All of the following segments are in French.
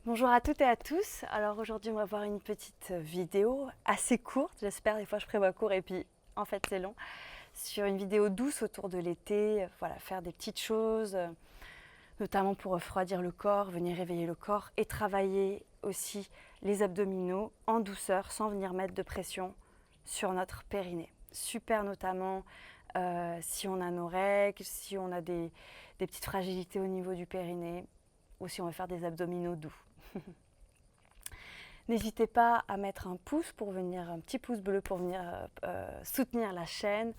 Bonjour à toutes et à tous. Alors aujourd'hui, on va voir une petite vidéo assez courte, j'espère. Des fois, je prévois court et puis en fait, c'est long. Sur une vidéo douce autour de l'été, voilà, faire des petites choses, notamment pour refroidir le corps, venir réveiller le corps et travailler aussi les abdominaux en douceur sans venir mettre de pression sur notre périnée. Super notamment si on a nos règles, si on a des petites fragilités au niveau du périnée ou si on veut faire des abdominaux doux. N'hésitez pas à mettre un pouce pour venir, un petit pouce bleu pour venir soutenir la chaîne,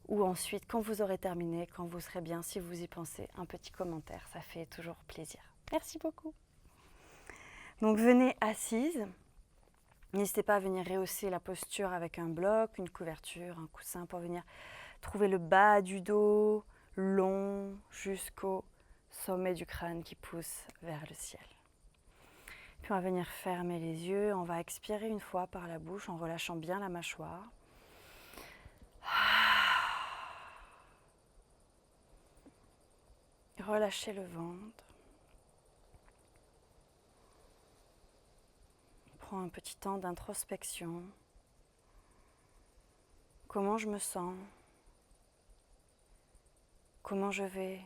ou ensuite quand vous aurez terminé, quand vous serez bien, si vous y pensez, un petit commentaire, ça fait toujours plaisir. Merci beaucoup. Donc venez assise, n'hésitez pas à venir rehausser la posture avec un bloc, une couverture, un coussin pour venir trouver le bas du dos long jusqu'au sommet du crâne qui pousse vers le ciel. Puis on va venir fermer les yeux, on va expirer une fois par la bouche en relâchant bien la mâchoire. Relâchez le ventre. Prends un petit temps d'introspection. Comment je me sens? Comment je vais?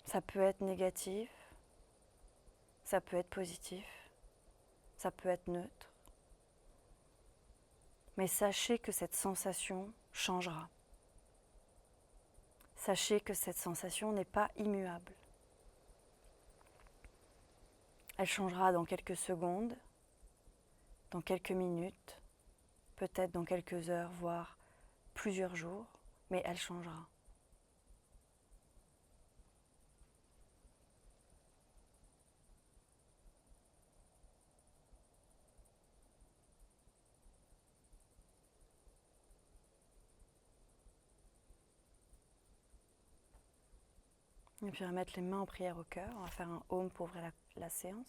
Ça peut être négatif, ça peut être positif, ça peut être neutre. Mais sachez que cette sensation changera. Sachez que cette sensation n'est pas immuable. Elle changera dans quelques secondes, dans quelques minutes, peut-être dans quelques heures, voire plusieurs jours, mais elle changera. Et puis on va mettre les mains en prière au cœur. On va faire un Om pour ouvrir la séance.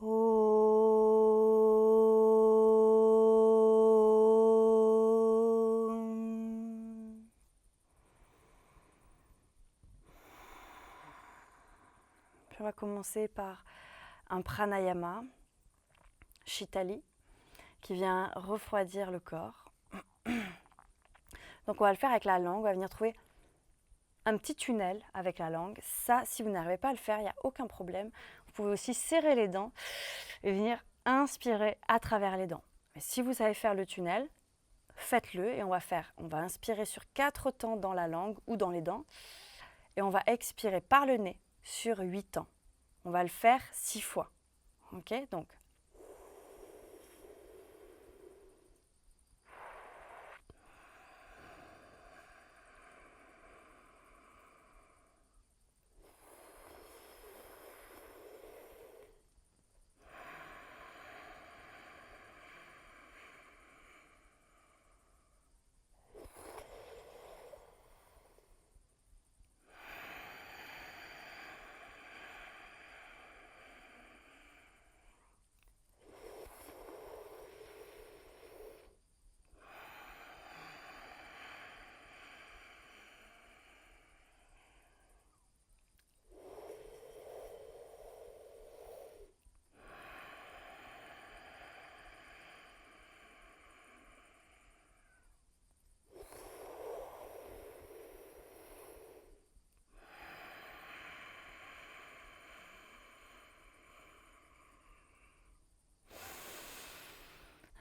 Om. Puis on va commencer par un pranayama, Shitali, qui vient refroidir le corps. Donc on va le faire avec la langue. On va venir trouver un petit tunnel avec la langue. Ça, si vous n'arrivez pas à le faire, il n'y a aucun problème. Vous pouvez aussi serrer les dents et venir inspirer à travers les dents. Mais si vous savez faire le tunnel, faites-le et on va inspirer sur 4 temps dans la langue ou dans les dents et on va expirer par le nez sur 8 temps. On va le faire 6 fois. Ok, donc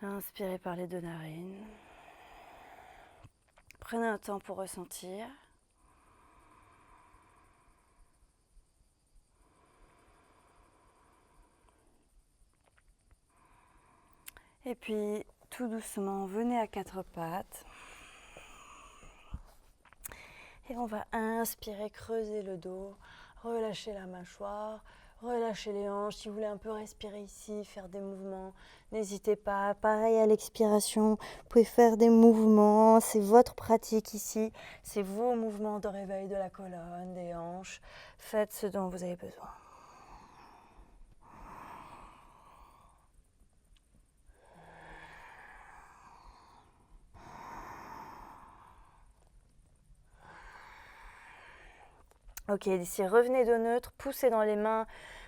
inspirez par les 2 narines. Prenez un temps pour ressentir. Et puis, tout doucement, venez à 4 pattes. Et on va inspirer, creuser le dos, relâcher la mâchoire, relâcher les hanches. Si vous voulez un peu respirer ici, faire des mouvements, n'hésitez pas. Pareil à l'expiration, vous pouvez faire des mouvements. C'est votre pratique ici. C'est vos mouvements de réveil de la colonne, des hanches. Faites ce dont vous avez besoin. Ok, d'ici, revenez de neutre, poussez dans les mains,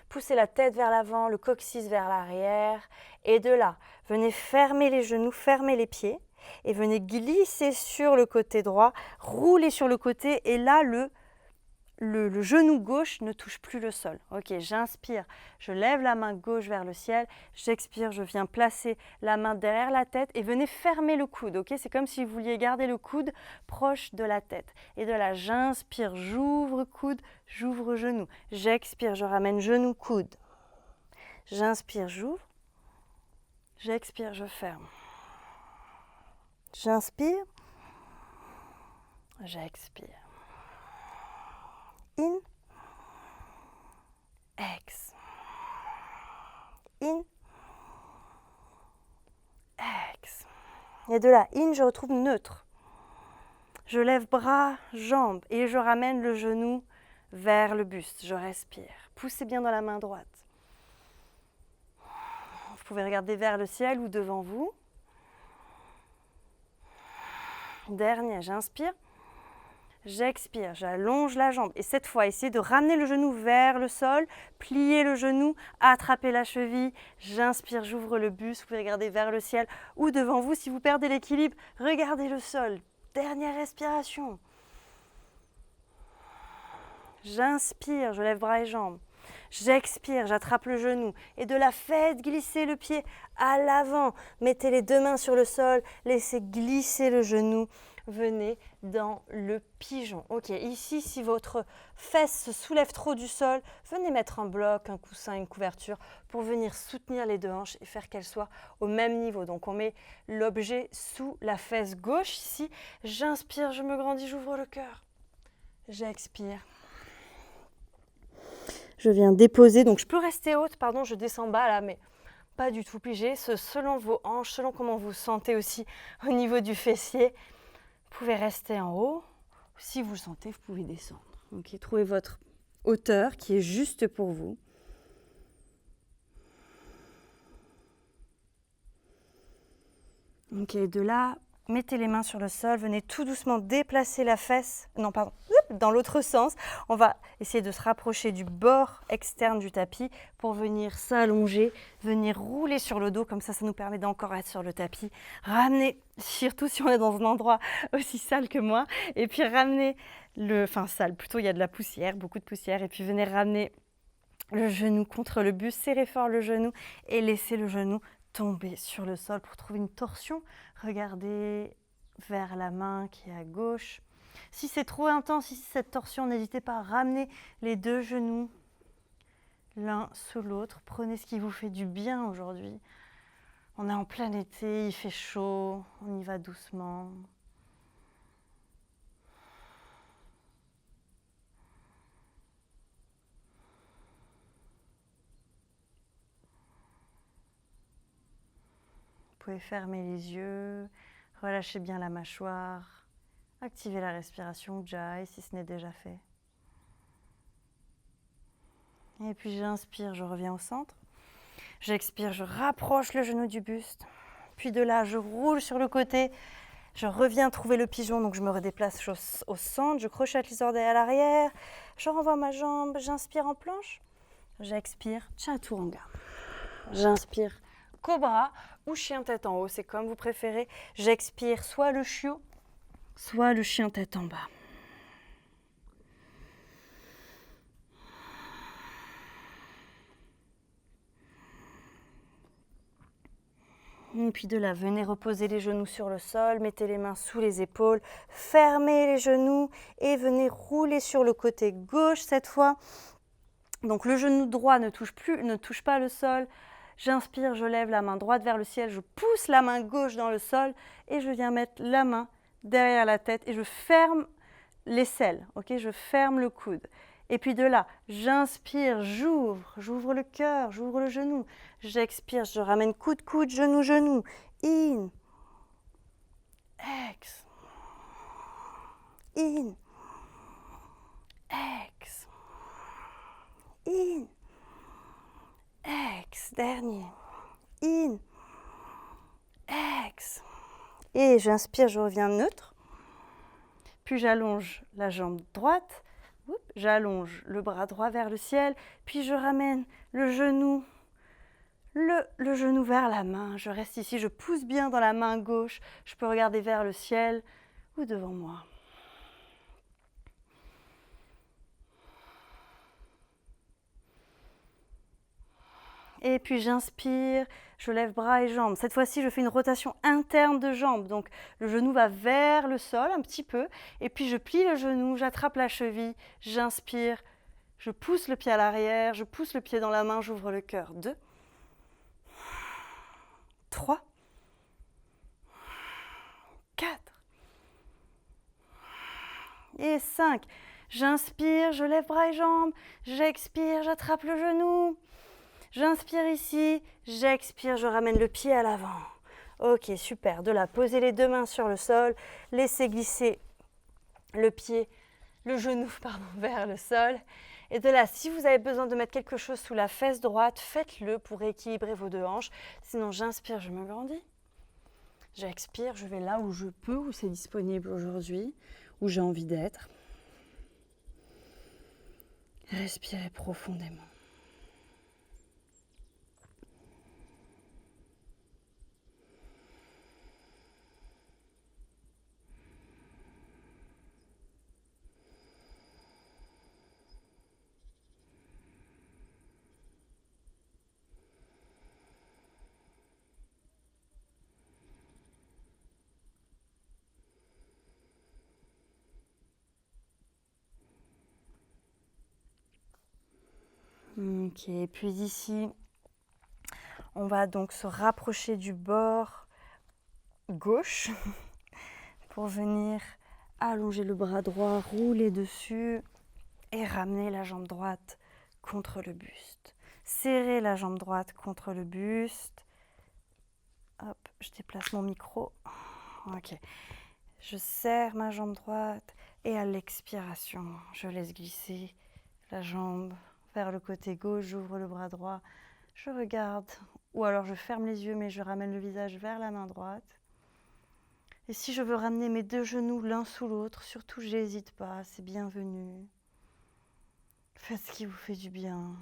poussez la tête vers l'avant, le coccyx vers l'arrière. Et de là, venez fermer les genoux, fermer les pieds. Et venez glisser sur le côté droit, rouler sur le côté. Et là, le genou gauche ne touche plus le sol. Ok, j'inspire, je lève la main gauche vers le ciel. J'expire, je viens placer la main derrière la tête et venez fermer le coude. Ok, c'est comme si vous vouliez garder le coude proche de la tête. Et de là, j'inspire, j'ouvre coude, j'ouvre genou. J'expire, je ramène genou, coude. J'inspire, j'ouvre. J'expire, je ferme. J'inspire. J'expire. In. Ex. In. Ex. Et de là, in, je retrouve neutre. Je lève bras, jambes et je ramène le genou vers le buste. Je respire. Poussez bien dans la main droite. Vous pouvez regarder vers le ciel ou devant vous. Dernier, j'inspire. J'expire, j'allonge la jambe. Et cette fois, essayez de ramener le genou vers le sol, plier le genou, attraper la cheville. J'inspire, j'ouvre le buste. Vous pouvez regarder vers le ciel ou devant vous. Si vous perdez l'équilibre, regardez le sol. Dernière respiration. J'inspire, je lève bras et jambes. J'expire, j'attrape le genou. Et de là, faites glisser le pied à l'avant. Mettez les deux mains sur le sol, laissez glisser le genou. Venez dans le pigeon. Ok, ici, si votre fesse se soulève trop du sol, venez mettre un bloc, un coussin, une couverture pour venir soutenir les deux hanches et faire qu'elles soient au même niveau. Donc, on met l'objet sous la fesse gauche ici. J'inspire, je me grandis, j'ouvre le cœur. J'expire. Je viens déposer, donc je peux rester haute, pardon, je descends bas là, mais pas du tout pigé. Selon vos hanches, selon comment vous sentez aussi au niveau du fessier. Vous pouvez rester en haut. Si vous le sentez, vous pouvez descendre. Ok, trouvez votre hauteur qui est juste pour vous. Ok, de là, mettez les mains sur le sol. Venez tout doucement déplacer la fesse. Non, pardon, dans l'autre sens. On va essayer de se rapprocher du bord externe du tapis pour venir s'allonger, venir rouler sur le dos. Comme ça nous permet d'encore être sur le tapis. Ramener, surtout si on est dans un endroit aussi sale que moi. Et puis ramener sale, plutôt il y a de la poussière, beaucoup de poussière. Et puis venez ramener le genou contre le buste, serrez fort le genou et laissez le genou tomber sur le sol pour trouver une torsion. Regardez vers la main qui est à gauche. Si c'est trop intense, ici cette torsion, n'hésitez pas à ramener les deux genoux l'un sous l'autre. Prenez ce qui vous fait du bien aujourd'hui. On est en plein été, il fait chaud, on y va doucement. Vous pouvez fermer les yeux, relâchez bien la mâchoire, activez la respiration Ujjayi si ce n'est déjà fait. Et puis j'inspire, je reviens au centre. J'expire, je rapproche le genou du buste. Puis de là, je roule sur le côté. Je reviens trouver le pigeon, donc je me redéplace au centre. Je crochette les orteils à l'arrière. Je renvoie ma jambe, j'inspire en planche. J'expire, Chaturanga. J'inspire, Cobra ou chien tête en haut, c'est comme vous préférez. J'expire soit le chiot, soit le chien tête en bas. Et puis de là, venez reposer les genoux sur le sol, mettez les mains sous les épaules, fermez les genoux et venez rouler sur le côté gauche cette fois. Donc le genou droit ne touche pas le sol. J'inspire, je lève la main droite vers le ciel, je pousse la main gauche dans le sol et je viens mettre la main derrière la tête et je ferme l'aisselle, ok, je ferme le coude. Et puis de là, j'inspire, j'ouvre le cœur, j'ouvre le genou. J'expire, je ramène coude, genou, genou. In, ex, in, ex, in, ex, dernier, in, ex. Et j'inspire, je reviens neutre. Puis j'allonge la jambe droite, J'allonge le bras droit vers le ciel, puis je ramène le genou, le genou vers la main. Je reste ici, je pousse bien dans la main gauche. Je peux regarder vers le ciel ou devant moi. Et puis j'inspire, je lève bras et jambes. Cette fois-ci, je fais une rotation interne de jambes. Donc le genou va vers le sol un petit peu. Et puis je plie le genou, j'attrape la cheville, j'inspire, je pousse le pied à l'arrière, je pousse le pied dans la main, j'ouvre le cœur. 2, 3, 4 et 5. J'inspire, je lève bras et jambes. J'expire, j'attrape le genou. J'inspire ici, j'expire, je ramène le pied à l'avant. Ok, super. De là, posez les deux mains sur le sol, laissez glisser le pied, le genou, vers le sol. Et de là, si vous avez besoin de mettre quelque chose sous la fesse droite, faites-le pour rééquilibrer vos deux hanches. Sinon, j'inspire, je me grandis. J'expire, je vais là où je peux, où c'est disponible aujourd'hui, où j'ai envie d'être. Respirez profondément. Ok, puis ici, on va donc se rapprocher du bord gauche pour venir allonger le bras droit, rouler dessus et ramener la jambe droite contre le buste. Serrer la jambe droite contre le buste. Hop, je déplace mon micro. Ok, je serre ma jambe droite et à l'expiration, je laisse glisser la jambe vers le côté gauche, j'ouvre le bras droit, je regarde, ou alors je ferme les yeux mais je ramène le visage vers la main droite. Et si je veux ramener mes deux genoux l'un sous l'autre, surtout j'hésite pas, c'est bienvenu. Faites ce qui vous fait du bien.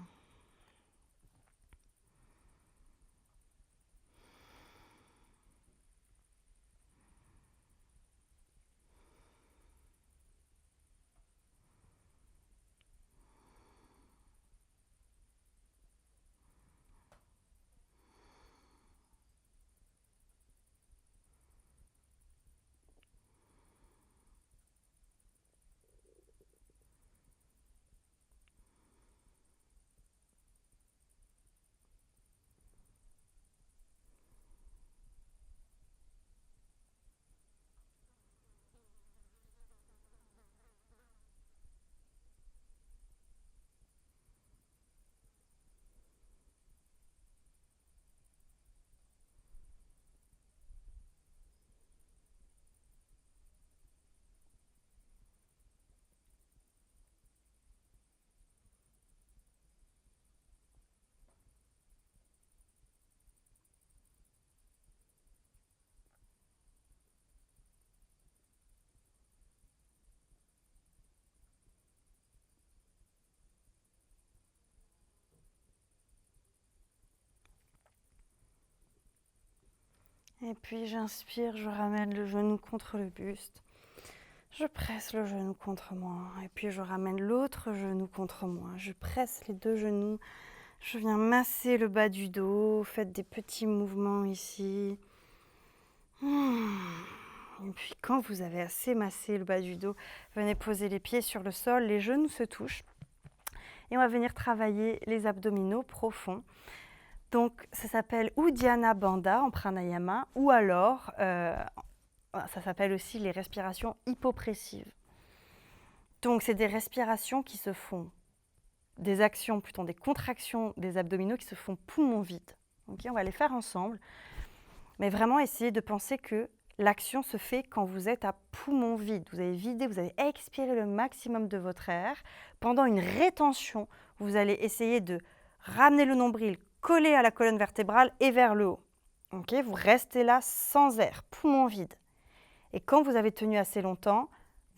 Et puis j'inspire, je ramène le genou contre le buste. Je presse le genou contre moi. Et puis je ramène l'autre genou contre moi. Je presse les deux genoux. Je viens masser le bas du dos. Faites des petits mouvements ici. Et puis quand vous avez assez massé le bas du dos, venez poser les pieds sur le sol. Les genoux se touchent. Et on va venir travailler les abdominaux profonds. Donc, ça s'appelle Uddiyana Bandha en pranayama ou alors, ça s'appelle aussi les respirations hypopressives. Donc, c'est des respirations qui se font, des actions, plutôt des contractions des abdominaux qui se font poumon vide. Okay, on va les faire ensemble, mais vraiment essayez de penser que l'action se fait quand vous êtes à poumon vide. Vous avez vidé, vous avez expiré le maximum de votre air. Pendant une rétention, vous allez essayer de ramener le nombril collé à la colonne vertébrale et vers le haut. Vous restez là sans air, poumon vide. Et quand vous avez tenu assez longtemps,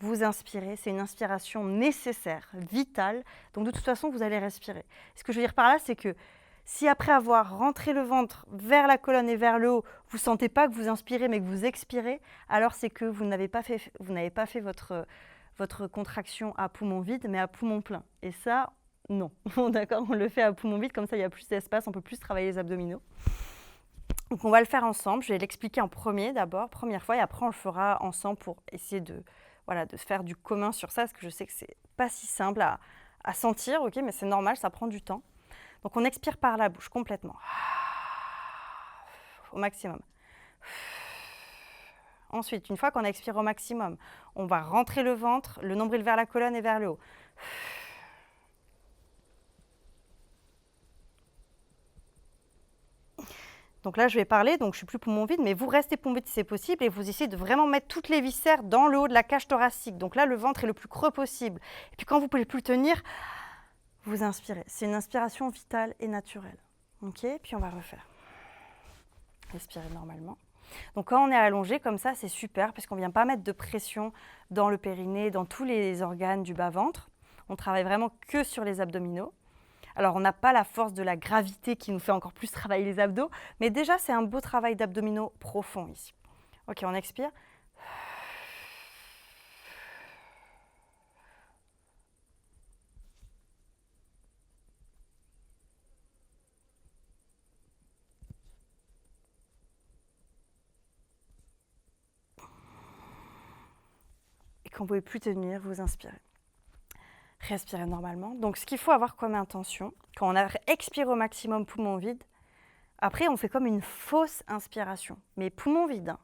vous inspirez, c'est une inspiration nécessaire, vitale, donc de toute façon vous allez respirer. Ce que je veux dire par là, c'est que si après avoir rentré le ventre vers la colonne et vers le haut, vous ne sentez pas que vous inspirez mais que vous expirez, alors c'est que vous n'avez pas fait votre contraction à poumon vide mais à poumon plein. Et ça, non. D'accord, on le fait à poumon vide, comme ça il y a plus d'espace, on peut plus travailler les abdominaux. Donc on va le faire ensemble, je vais l'expliquer en premier d'abord, première fois, et après on le fera ensemble pour essayer de faire du commun sur ça, parce que je sais que c'est pas si simple à sentir, ok, mais c'est normal, ça prend du temps. Donc on expire par la bouche complètement, au maximum. Ensuite, une fois qu'on expire au maximum, on va rentrer le ventre, le nombril vers la colonne et vers le haut. Donc là, je vais parler, donc je ne suis plus poumon vide, mais vous restez poumon vide si c'est possible et vous essayez de vraiment mettre toutes les viscères dans le haut de la cage thoracique. Donc là, le ventre est le plus creux possible. Et puis quand vous ne pouvez plus le tenir, vous inspirez. C'est une inspiration vitale et naturelle. Ok, puis on va refaire. Respirez normalement. Donc quand on est allongé comme ça, c'est super parce qu'on ne vient pas mettre de pression dans le périnée, dans tous les organes du bas-ventre. On travaille vraiment que sur les abdominaux. Alors, on n'a pas la force de la gravité qui nous fait encore plus travailler les abdos, mais déjà, c'est un beau travail d'abdominaux profond ici. Ok, on expire. Et quand vous ne pouvez plus tenir, vous inspirez. Respirez normalement. Donc, ce qu'il faut avoir comme intention, quand on a expiré au maximum poumon vide, après, on fait comme une fausse inspiration, mais poumon vide. Hein.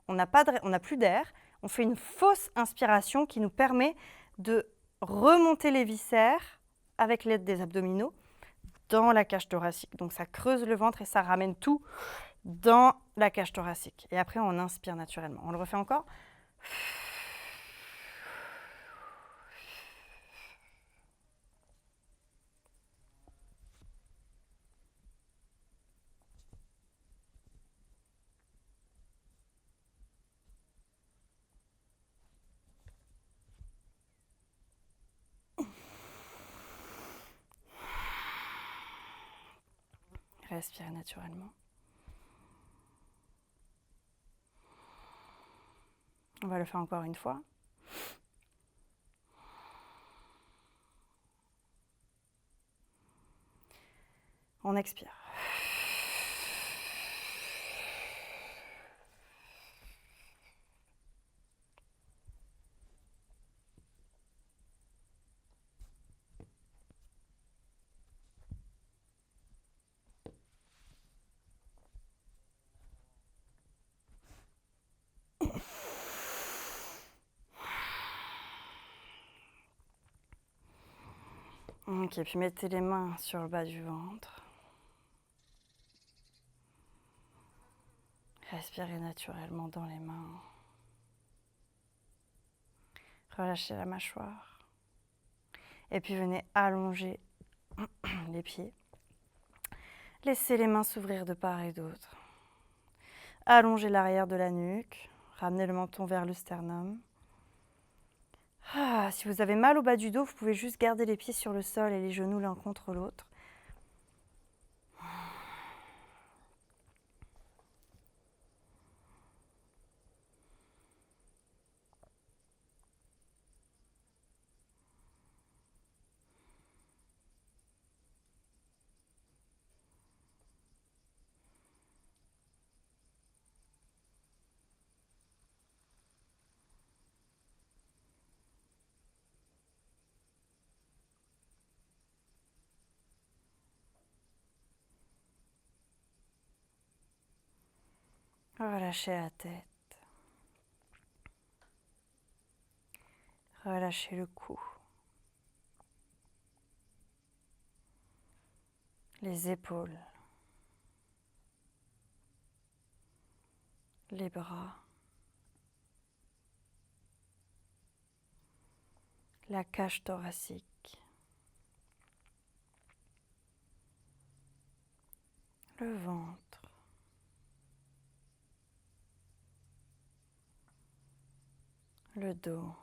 On n'a plus d'air. On fait une fausse inspiration qui nous permet de remonter les viscères avec l'aide des abdominaux dans la cage thoracique. Donc, ça creuse le ventre et ça ramène tout dans la cage thoracique. Et après, on inspire naturellement. On le refait encore. Respirez naturellement. On va le faire encore une fois. On expire. Ok, puis mettez les mains sur le bas du ventre. Respirez naturellement dans les mains. Relâchez la mâchoire. Et puis venez allonger les pieds. Laissez les mains s'ouvrir de part et d'autre. Allongez l'arrière de la nuque. Ramenez le menton vers le sternum. Si vous avez mal au bas du dos, vous pouvez juste garder les pieds sur le sol et les genoux l'un contre l'autre. Relâchez la tête. Relâchez le cou. Les épaules. Les bras. La cage thoracique. Le ventre. Le dos.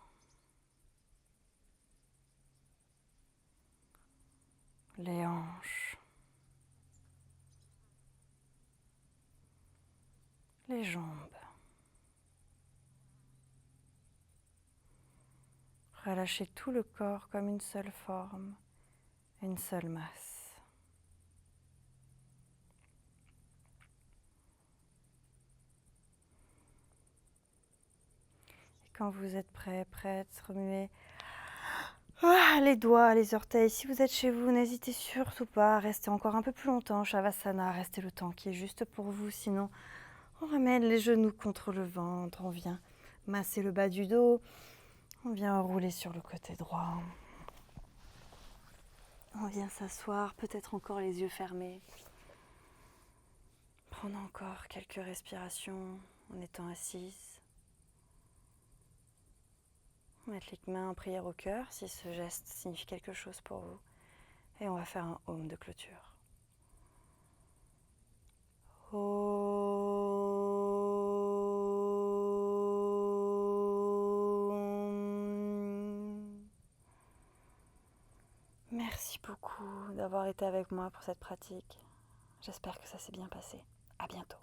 les hanches, les jambes. Relâchez tout le corps comme une seule forme, une seule masse. Et quand vous êtes prête, remuez les doigts, les orteils. Si vous êtes chez vous, n'hésitez surtout pas à rester encore un peu plus longtemps. Shavasana, restez le temps qui est juste pour vous. Sinon, on ramène les genoux contre le ventre. On vient masser le bas du dos. On vient rouler sur le côté droit. On vient s'asseoir, peut-être encore les yeux fermés. Prendre encore quelques respirations en étant assise. Mettre les mains en prière au cœur si ce geste signifie quelque chose pour vous. Et on va faire un Om de clôture. Merci beaucoup d'avoir été avec moi pour cette pratique. J'espère que ça s'est bien passé. À bientôt.